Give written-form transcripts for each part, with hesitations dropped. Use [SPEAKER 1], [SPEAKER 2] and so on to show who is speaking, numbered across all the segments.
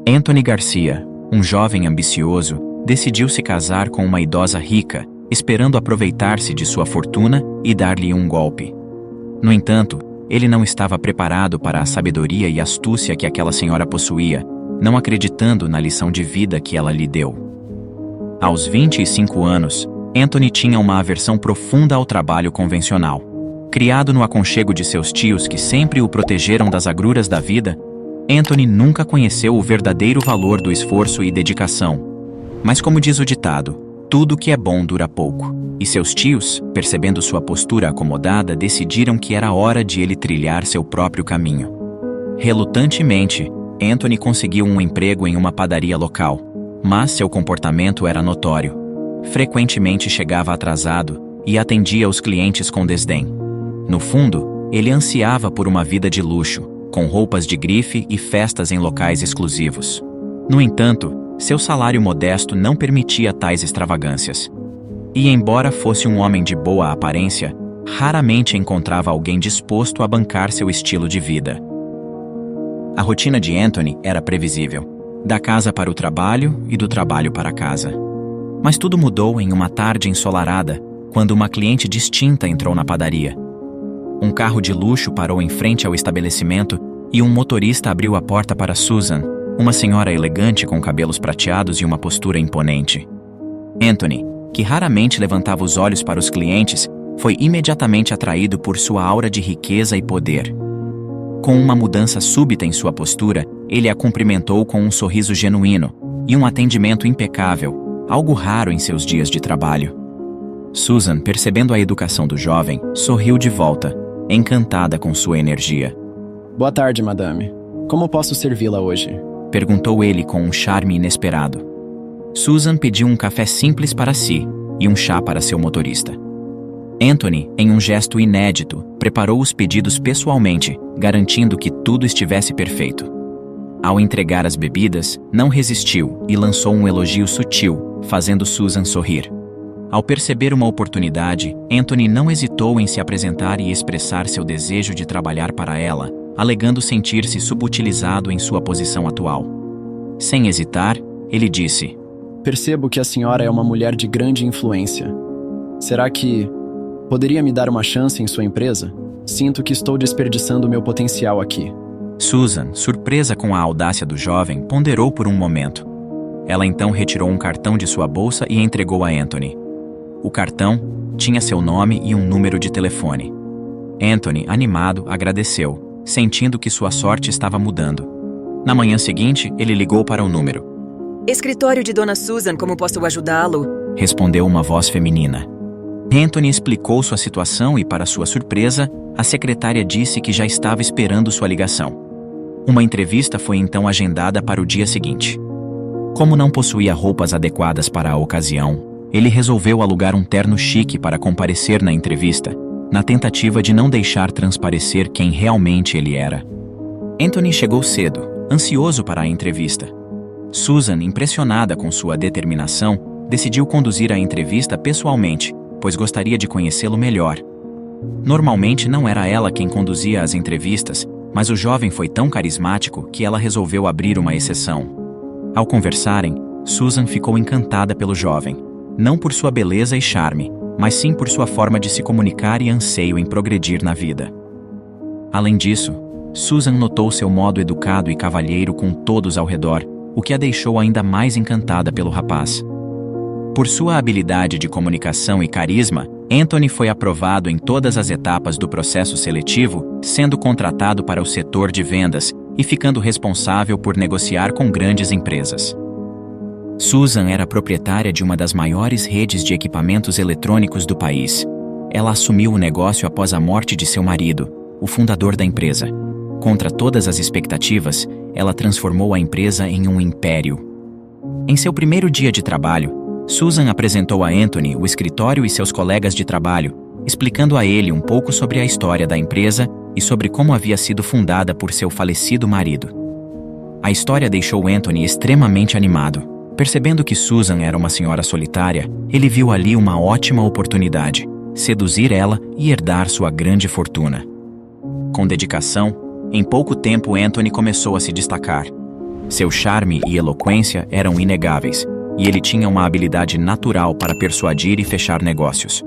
[SPEAKER 1] Anthony Garcia, um jovem ambicioso, decidiu se casar com uma idosa rica, esperando aproveitar-se de sua fortuna e dar-lhe um golpe. No entanto, ele não estava preparado para a sabedoria e astúcia que aquela senhora possuía, não acreditando na lição de vida que ela lhe deu. Aos 25 anos, Anthony tinha uma aversão profunda ao trabalho convencional. Criado no aconchego de seus tios que sempre o protegeram das agruras da vida, Anthony nunca conheceu o verdadeiro valor do esforço e dedicação. Mas como diz o ditado, tudo que é bom dura pouco. E seus tios, percebendo sua postura acomodada, decidiram que era hora de ele trilhar seu próprio caminho. Relutantemente, Anthony conseguiu um emprego em uma padaria local, mas seu comportamento era notório. Frequentemente chegava atrasado e atendia os clientes com desdém. No fundo, ele ansiava por uma vida de luxo, com roupas de grife e festas em locais exclusivos. No entanto, seu salário modesto não permitia tais extravagâncias. E embora fosse um homem de boa aparência, raramente encontrava alguém disposto a bancar seu estilo de vida. A rotina de Anthony era previsível, da casa para o trabalho e do trabalho para a casa. Mas tudo mudou em uma tarde ensolarada, quando uma cliente distinta entrou na padaria. Um carro de luxo parou em frente ao estabelecimento e um motorista abriu a porta para Susan, uma senhora elegante com cabelos prateados e uma postura imponente. Anthony, que raramente levantava os olhos para os clientes, foi imediatamente atraído por sua aura de riqueza e poder. Com uma mudança súbita em sua postura, ele a cumprimentou com um sorriso genuíno e um atendimento impecável, algo raro em seus dias de trabalho. Susan, percebendo a educação do jovem, sorriu de volta, encantada com sua energia.
[SPEAKER 2] Boa tarde, madame. Como posso servi-la hoje?
[SPEAKER 1] Perguntou ele com um charme inesperado. Susan pediu um café simples para si e um chá para seu motorista. Anthony, em um gesto inédito, preparou os pedidos pessoalmente, garantindo que tudo estivesse perfeito. Ao entregar as bebidas, não resistiu e lançou um elogio sutil, fazendo Susan sorrir. Ao perceber uma oportunidade, Anthony não hesitou em se apresentar e expressar seu desejo de trabalhar para ela, alegando sentir-se subutilizado em sua posição atual. Sem hesitar, ele disse:
[SPEAKER 2] Percebo que a senhora é uma mulher de grande influência. Será que poderia me dar uma chance em sua empresa? Sinto que estou desperdiçando meu potencial aqui.
[SPEAKER 1] Susan, surpresa com a audácia do jovem, ponderou por um momento. Ela então retirou um cartão de sua bolsa e entregou a Anthony. O cartão tinha seu nome e um número de telefone. Anthony, animado, agradeceu, sentindo que sua sorte estava mudando. Na manhã seguinte, ele ligou para o número.
[SPEAKER 3] Escritório de Dona Susan, como posso ajudá-lo?
[SPEAKER 1] Respondeu uma voz feminina. Anthony explicou sua situação e, para sua surpresa, a secretária disse que já estava esperando sua ligação. Uma entrevista foi então agendada para o dia seguinte. Como não possuía roupas adequadas para a ocasião, ele resolveu alugar um terno chique para comparecer na entrevista, na tentativa de não deixar transparecer quem realmente ele era. Anthony chegou cedo, ansioso para a entrevista. Susan, impressionada com sua determinação, decidiu conduzir a entrevista pessoalmente, pois gostaria de conhecê-lo melhor. Normalmente não era ela quem conduzia as entrevistas, mas o jovem foi tão carismático que ela resolveu abrir uma exceção. Ao conversarem, Susan ficou encantada pelo jovem, não por sua beleza e charme, mas sim por sua forma de se comunicar e anseio em progredir na vida. Além disso, Susan notou seu modo educado e cavalheiro com todos ao redor, o que a deixou ainda mais encantada pelo rapaz. Por sua habilidade de comunicação e carisma, Anthony foi aprovado em todas as etapas do processo seletivo, sendo contratado para o setor de vendas e ficando responsável por negociar com grandes empresas. Susan era proprietária de uma das maiores redes de equipamentos eletrônicos do país. Ela assumiu o negócio após a morte de seu marido, o fundador da empresa. Contra todas as expectativas, ela transformou a empresa em um império. Em seu primeiro dia de trabalho, Susan apresentou a Anthony o escritório e seus colegas de trabalho, explicando a ele um pouco sobre a história da empresa e sobre como havia sido fundada por seu falecido marido. A história deixou Anthony extremamente animado. Percebendo que Susan era uma senhora solitária, ele viu ali uma ótima oportunidade: seduzir ela e herdar sua grande fortuna. Com dedicação, em pouco tempo Anthony começou a se destacar. Seu charme e eloquência eram inegáveis, e ele tinha uma habilidade natural para persuadir e fechar negócios.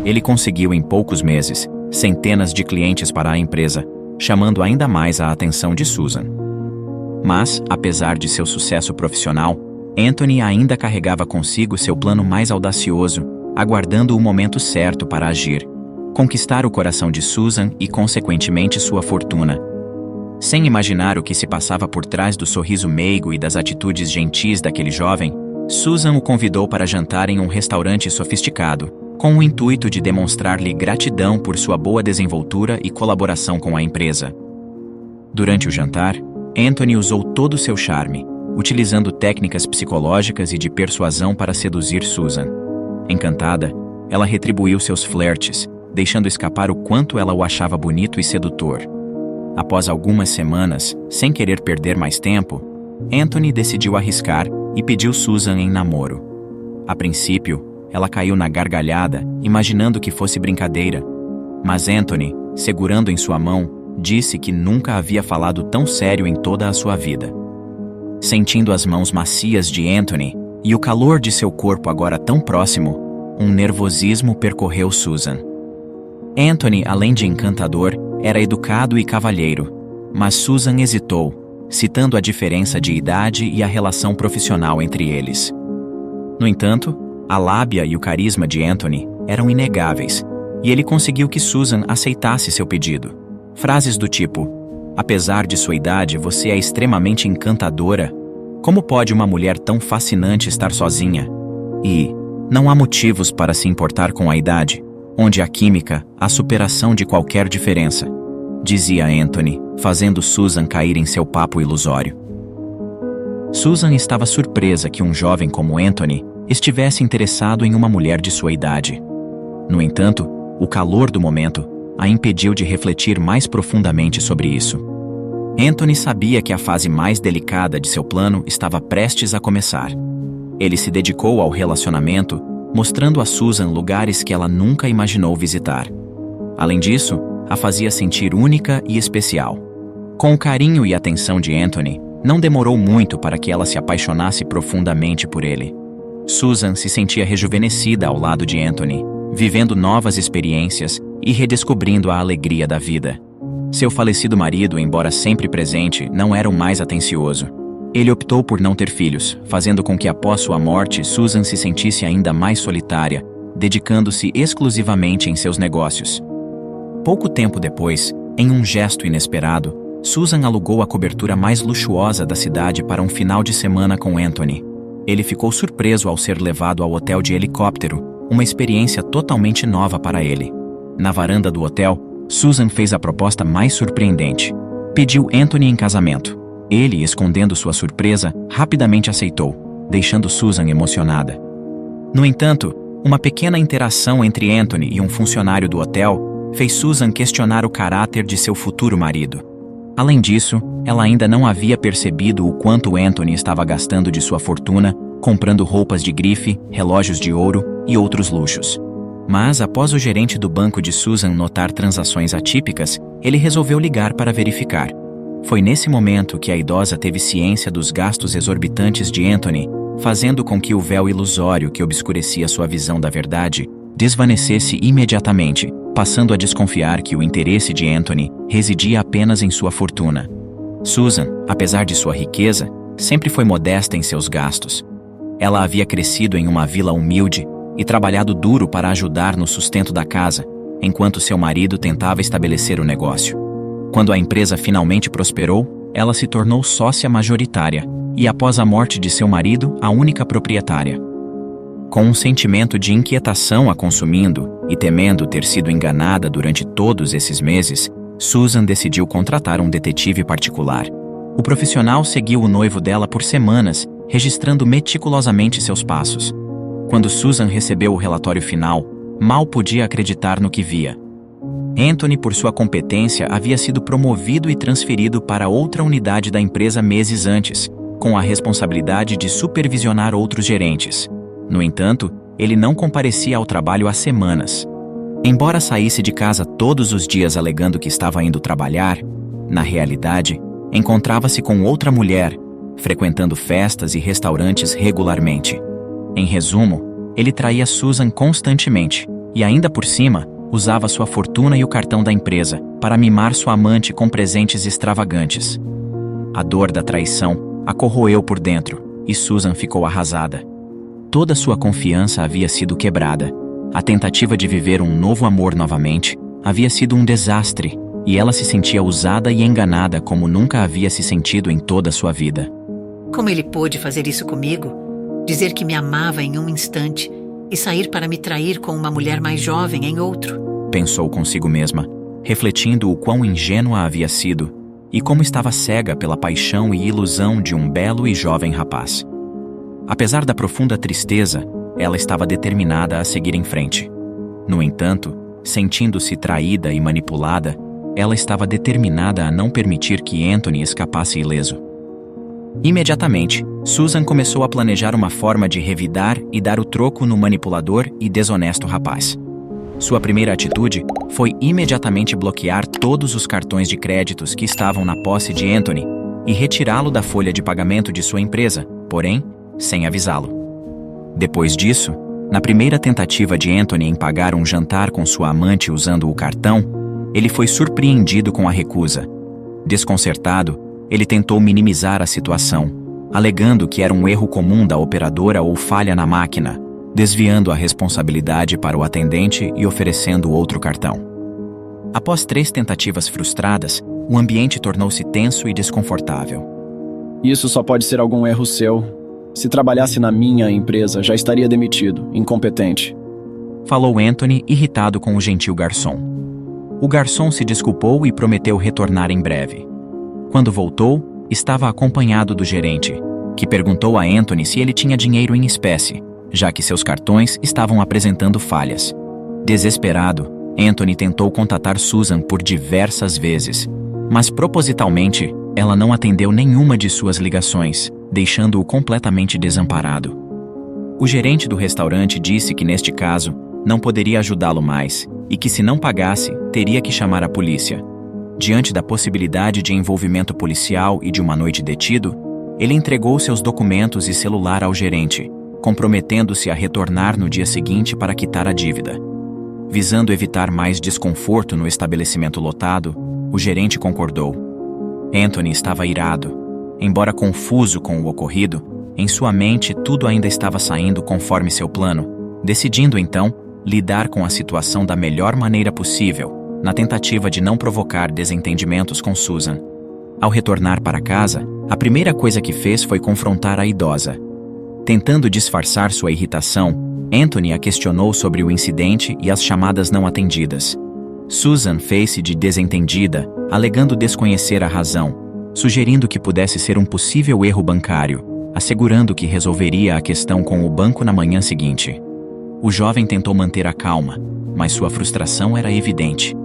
[SPEAKER 1] Ele conseguiu em poucos meses centenas de clientes para a empresa, chamando ainda mais a atenção de Susan. Mas, apesar de seu sucesso profissional, Anthony ainda carregava consigo seu plano mais audacioso, aguardando o momento certo para agir, conquistar o coração de Susan e, consequentemente, sua fortuna. Sem imaginar o que se passava por trás do sorriso meigo e das atitudes gentis daquele jovem, Susan o convidou para jantar em um restaurante sofisticado, com o intuito de demonstrar-lhe gratidão por sua boa desenvoltura e colaboração com a empresa. Durante o jantar, Anthony usou todo o seu charme, utilizando técnicas psicológicas e de persuasão para seduzir Susan. Encantada, ela retribuiu seus flertes, deixando escapar o quanto ela o achava bonito e sedutor. Após algumas semanas, sem querer perder mais tempo, Anthony decidiu arriscar e pediu Susan em namoro. A princípio, ela caiu na gargalhada, imaginando que fosse brincadeira. Mas Anthony, segurando em sua mão, disse que nunca havia falado tão sério em toda a sua vida. Sentindo as mãos macias de Anthony e o calor de seu corpo agora tão próximo, um nervosismo percorreu Susan. Anthony, além de encantador, era educado e cavalheiro, mas Susan hesitou, citando a diferença de idade e a relação profissional entre eles. No entanto, a lábia e o carisma de Anthony eram inegáveis, e ele conseguiu que Susan aceitasse seu pedido. Frases do tipo: "Apesar de sua idade, você é extremamente encantadora. Como pode uma mulher tão fascinante estar sozinha?" E "Não há motivos para se importar com a idade, onde há química, há superação de qualquer diferença", dizia Anthony, fazendo Susan cair em seu papo ilusório. Susan estava surpresa que um jovem como Anthony estivesse interessado em uma mulher de sua idade. No entanto, o calor do momento a impediu de refletir mais profundamente sobre isso. Anthony sabia que a fase mais delicada de seu plano estava prestes a começar. Ele se dedicou ao relacionamento, mostrando a Susan lugares que ela nunca imaginou visitar. Além disso, a fazia sentir única e especial. Com o carinho e atenção de Anthony, não demorou muito para que ela se apaixonasse profundamente por ele. Susan se sentia rejuvenescida ao lado de Anthony, vivendo novas experiências e redescobrindo a alegria da vida. Seu falecido marido, embora sempre presente, não era o mais atencioso. Ele optou por não ter filhos, fazendo com que após sua morte Susan se sentisse ainda mais solitária, dedicando-se exclusivamente em seus negócios. Pouco tempo depois, em um gesto inesperado, Susan alugou a cobertura mais luxuosa da cidade para um final de semana com Anthony. Ele ficou surpreso ao ser levado ao hotel de helicóptero, uma experiência totalmente nova para ele. Na varanda do hotel, Susan fez a proposta mais surpreendente. Pediu Anthony em casamento. Ele, escondendo sua surpresa, rapidamente aceitou, deixando Susan emocionada. No entanto, uma pequena interação entre Anthony e um funcionário do hotel fez Susan questionar o caráter de seu futuro marido. Além disso, ela ainda não havia percebido o quanto Anthony estava gastando de sua fortuna, comprando roupas de grife, relógios de ouro e outros luxos. Mas, após o gerente do banco de Susan notar transações atípicas, ele resolveu ligar para verificar. Foi nesse momento que a idosa teve ciência dos gastos exorbitantes de Anthony, fazendo com que o véu ilusório que obscurecia sua visão da verdade desvanecesse imediatamente, passando a desconfiar que o interesse de Anthony residia apenas em sua fortuna. Susan, apesar de sua riqueza, sempre foi modesta em seus gastos. Ela havia crescido em uma vila humilde e trabalhado duro para ajudar no sustento da casa, enquanto seu marido tentava estabelecer o negócio. Quando a empresa finalmente prosperou, ela se tornou sócia majoritária e, após a morte de seu marido, a única proprietária. Com um sentimento de inquietação a consumindo e temendo ter sido enganada durante todos esses meses, Susan decidiu contratar um detetive particular. O profissional seguiu o noivo dela por semanas, registrando meticulosamente seus passos. Quando Susan recebeu o relatório final, mal podia acreditar no que via. Anthony, por sua competência, havia sido promovido e transferido para outra unidade da empresa meses antes, com a responsabilidade de supervisionar outros gerentes. No entanto, ele não comparecia ao trabalho há semanas. Embora saísse de casa todos os dias alegando que estava indo trabalhar, na realidade, encontrava-se com outra mulher, frequentando festas e restaurantes regularmente. Em resumo, ele traía Susan constantemente e, ainda por cima, usava sua fortuna e o cartão da empresa para mimar sua amante com presentes extravagantes. A dor da traição a corroeu por dentro e Susan ficou arrasada. Toda sua confiança havia sido quebrada. A tentativa de viver um novo amor novamente havia sido um desastre e ela se sentia usada e enganada como nunca havia se sentido em toda a sua vida.
[SPEAKER 4] Como ele pôde fazer isso comigo? Dizer que me amava em um instante e sair para me trair com uma mulher mais jovem em outro?
[SPEAKER 1] Pensou consigo mesma, refletindo o quão ingênua havia sido e como estava cega pela paixão e ilusão de um belo e jovem rapaz. Apesar da profunda tristeza, ela estava determinada a seguir em frente. No entanto, sentindo-se traída e manipulada, ela estava determinada a não permitir que Anthony escapasse ileso. Imediatamente, Susan começou a planejar uma forma de revidar e dar o troco no manipulador e desonesto rapaz. Sua primeira atitude foi imediatamente bloquear todos os cartões de créditos que estavam na posse de Anthony e retirá-lo da folha de pagamento de sua empresa, porém, sem avisá-lo. Depois disso, na primeira tentativa de Anthony em pagar um jantar com sua amante usando o cartão, ele foi surpreendido com a recusa. Desconcertado, ele tentou minimizar a situação, alegando que era um erro comum da operadora ou falha na máquina, desviando a responsabilidade para o atendente e oferecendo outro cartão. Após 3 tentativas frustradas, o ambiente tornou-se tenso e desconfortável.
[SPEAKER 2] Isso só pode ser algum erro seu. Se trabalhasse na minha empresa, já estaria demitido, incompetente.
[SPEAKER 1] Falou Anthony, irritado com o gentil garçom. O garçom se desculpou e prometeu retornar em breve. Quando voltou, estava acompanhado do gerente, que perguntou a Anthony se ele tinha dinheiro em espécie, já que seus cartões estavam apresentando falhas. Desesperado, Anthony tentou contatar Susan por diversas vezes, mas propositalmente, ela não atendeu nenhuma de suas ligações, deixando-o completamente desamparado. O gerente do restaurante disse que neste caso, não poderia ajudá-lo mais e que se não pagasse, teria que chamar a polícia. Diante da possibilidade de envolvimento policial e de uma noite detido, ele entregou seus documentos e celular ao gerente, comprometendo-se a retornar no dia seguinte para quitar a dívida. Visando evitar mais desconforto no estabelecimento lotado, o gerente concordou. Anthony estava irado. Embora confuso com o ocorrido, em sua mente tudo ainda estava saindo conforme seu plano, decidindo então lidar com a situação da melhor maneira possível, na tentativa de não provocar desentendimentos com Susan. Ao retornar para casa, a primeira coisa que fez foi confrontar a idosa. Tentando disfarçar sua irritação, Anthony a questionou sobre o incidente e as chamadas não atendidas. Susan fez-se de desentendida, alegando desconhecer a razão, sugerindo que pudesse ser um possível erro bancário, assegurando que resolveria a questão com o banco na manhã seguinte. O jovem tentou manter a calma, mas sua frustração era evidente.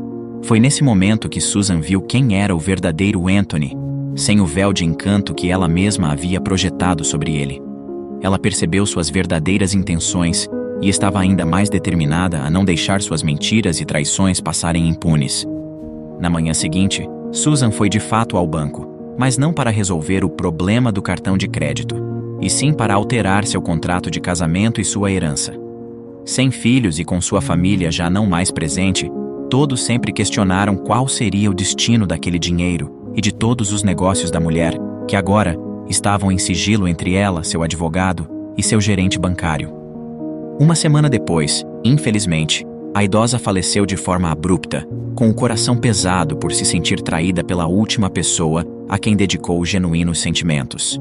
[SPEAKER 1] Foi nesse momento que Susan viu quem era o verdadeiro Anthony, sem o véu de encanto que ela mesma havia projetado sobre ele. Ela percebeu suas verdadeiras intenções e estava ainda mais determinada a não deixar suas mentiras e traições passarem impunes. Na manhã seguinte, Susan foi de fato ao banco, mas não para resolver o problema do cartão de crédito, e sim para alterar seu contrato de casamento e sua herança. Sem filhos e com sua família já não mais presente, todos sempre questionaram qual seria o destino daquele dinheiro e de todos os negócios da mulher, que agora estavam em sigilo entre ela, seu advogado e seu gerente bancário. Uma semana depois, infelizmente, a idosa faleceu de forma abrupta, com o coração pesado por se sentir traída pela última pessoa a quem dedicou genuínos sentimentos.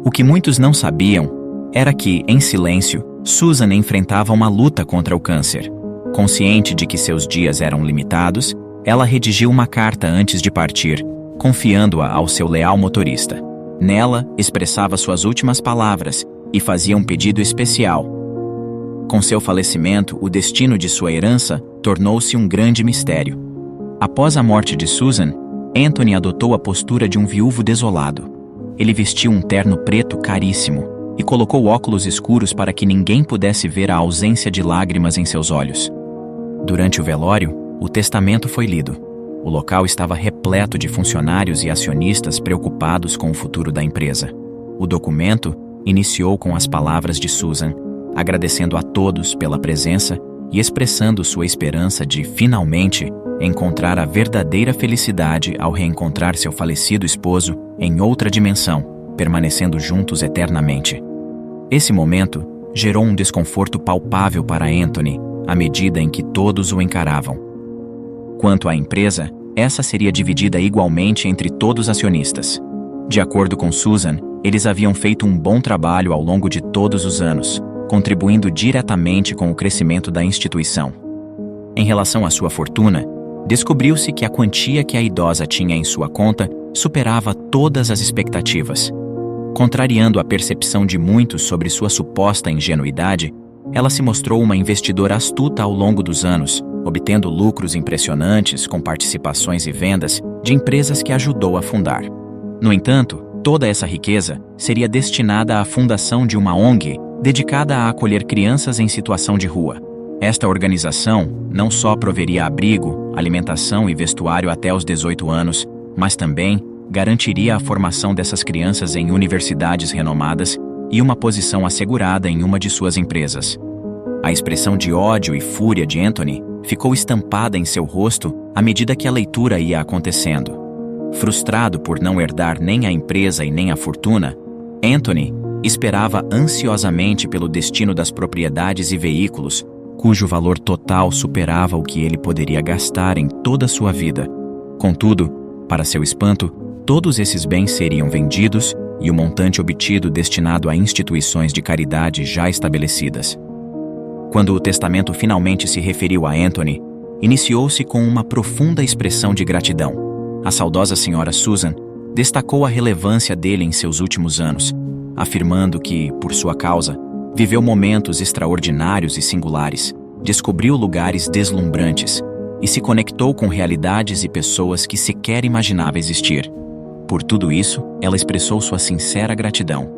[SPEAKER 1] O que muitos não sabiam era que, em silêncio, Susan enfrentava uma luta contra o câncer. Consciente de que seus dias eram limitados, ela redigiu uma carta antes de partir, confiando-a ao seu leal motorista. Nela, expressava suas últimas palavras e fazia um pedido especial. Com seu falecimento, o destino de sua herança tornou-se um grande mistério. Após a morte de Susan, Anthony adotou a postura de um viúvo desolado. Ele vestiu um terno preto caríssimo e colocou óculos escuros para que ninguém pudesse ver a ausência de lágrimas em seus olhos. Durante o velório, o testamento foi lido. O local estava repleto de funcionários e acionistas preocupados com o futuro da empresa. O documento iniciou com as palavras de Susan, agradecendo a todos pela presença e expressando sua esperança de, finalmente, encontrar a verdadeira felicidade ao reencontrar seu falecido esposo em outra dimensão, permanecendo juntos eternamente. Esse momento gerou um desconforto palpável para Anthony, à medida em que todos o encaravam. Quanto à empresa, essa seria dividida igualmente entre todos os acionistas. De acordo com Susan, eles haviam feito um bom trabalho ao longo de todos os anos, contribuindo diretamente com o crescimento da instituição. Em relação à sua fortuna, descobriu-se que a quantia que a idosa tinha em sua conta superava todas as expectativas. Contrariando a percepção de muitos sobre sua suposta ingenuidade, ela se mostrou uma investidora astuta ao longo dos anos, obtendo lucros impressionantes com participações e vendas de empresas que ajudou a fundar. No entanto, toda essa riqueza seria destinada à fundação de uma ONG dedicada a acolher crianças em situação de rua. Esta organização não só proveria abrigo, alimentação e vestuário até os 18 anos, mas também garantiria a formação dessas crianças em universidades renomadas e uma posição assegurada em uma de suas empresas. A expressão de ódio e fúria de Anthony ficou estampada em seu rosto à medida que a leitura ia acontecendo. Frustrado por não herdar nem a empresa e nem a fortuna, Anthony esperava ansiosamente pelo destino das propriedades e veículos, cujo valor total superava o que ele poderia gastar em toda a sua vida. Contudo, para seu espanto, todos esses bens seriam vendidos e o montante obtido destinado a instituições de caridade já estabelecidas. Quando o testamento finalmente se referiu a Anthony, iniciou-se com uma profunda expressão de gratidão. A saudosa senhora Susan destacou a relevância dele em seus últimos anos, afirmando que, por sua causa, viveu momentos extraordinários e singulares, descobriu lugares deslumbrantes e se conectou com realidades e pessoas que sequer imaginava existir. Por tudo isso, ela expressou sua sincera gratidão.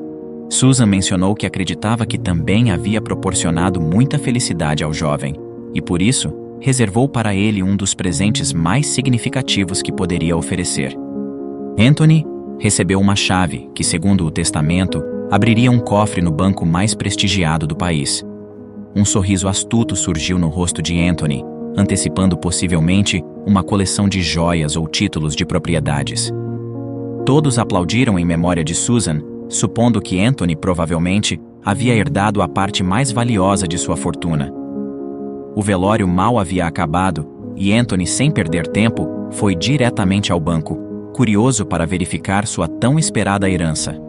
[SPEAKER 1] Susan mencionou que acreditava que também havia proporcionado muita felicidade ao jovem, e por isso, reservou para ele um dos presentes mais significativos que poderia oferecer. Anthony recebeu uma chave que, segundo o testamento, abriria um cofre no banco mais prestigiado do país. Um sorriso astuto surgiu no rosto de Anthony, antecipando possivelmente uma coleção de joias ou títulos de propriedades. Todos aplaudiram em memória de Susan, supondo que Anthony provavelmente havia herdado a parte mais valiosa de sua fortuna. O velório mal havia acabado e Anthony, sem perder tempo, foi diretamente ao banco, curioso para verificar sua tão esperada herança.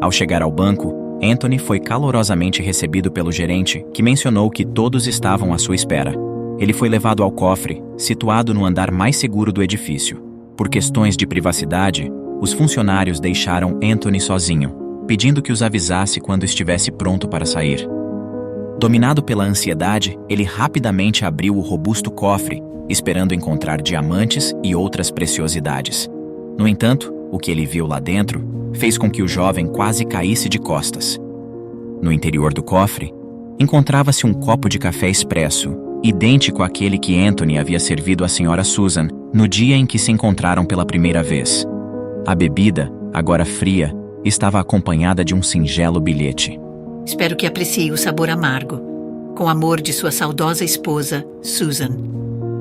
[SPEAKER 1] Ao chegar ao banco, Anthony foi calorosamente recebido pelo gerente, que mencionou que todos estavam à sua espera. Ele foi levado ao cofre, situado no andar mais seguro do edifício. Por questões de privacidade, os funcionários deixaram Anthony sozinho, pedindo que os avisasse quando estivesse pronto para sair. Dominado pela ansiedade, ele rapidamente abriu o robusto cofre, esperando encontrar diamantes e outras preciosidades. No entanto, o que ele viu lá dentro fez com que o jovem quase caísse de costas. No interior do cofre, encontrava-se um copo de café expresso, idêntico àquele que Anthony havia servido à senhora Susan no dia em que se encontraram pela primeira vez. A bebida, agora fria, estava acompanhada de um singelo bilhete.
[SPEAKER 4] Espero que aprecie o sabor amargo. Com amor de sua saudosa esposa, Susan.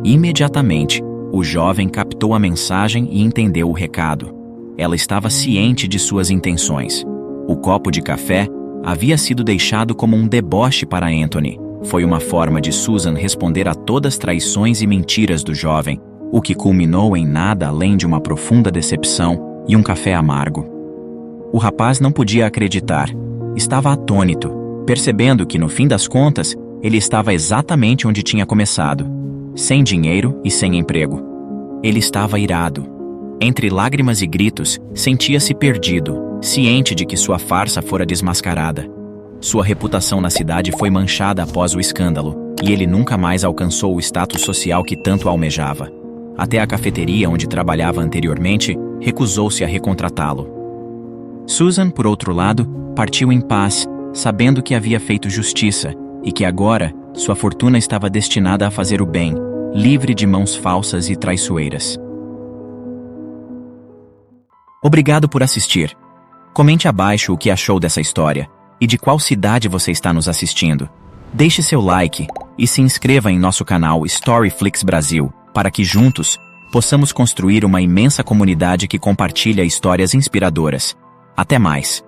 [SPEAKER 1] Imediatamente, o jovem captou a mensagem e entendeu o recado. Ela estava ciente de suas intenções. O copo de café havia sido deixado como um deboche para Anthony. Foi uma forma de Susan responder a todas as traições e mentiras do jovem, o que culminou em nada além de uma profunda decepção e um café amargo. O rapaz não podia acreditar. Estava atônito, percebendo que, no fim das contas, ele estava exatamente onde tinha começado, sem dinheiro e sem emprego. Ele estava irado. Entre lágrimas e gritos, sentia-se perdido, ciente de que sua farsa fora desmascarada. Sua reputação na cidade foi manchada após o escândalo, e ele nunca mais alcançou o status social que tanto almejava. Até a cafeteria onde trabalhava anteriormente recusou-se a recontratá-lo. Susan, por outro lado, partiu em paz, sabendo que havia feito justiça e que agora sua fortuna estava destinada a fazer o bem, livre de mãos falsas e traiçoeiras. Obrigado por assistir. Comente abaixo o que achou dessa história e de qual cidade você está nos assistindo. Deixe seu like e se inscreva em nosso canal Storyflix Brasil para que juntos possamos construir uma imensa comunidade que compartilha histórias inspiradoras. Até mais!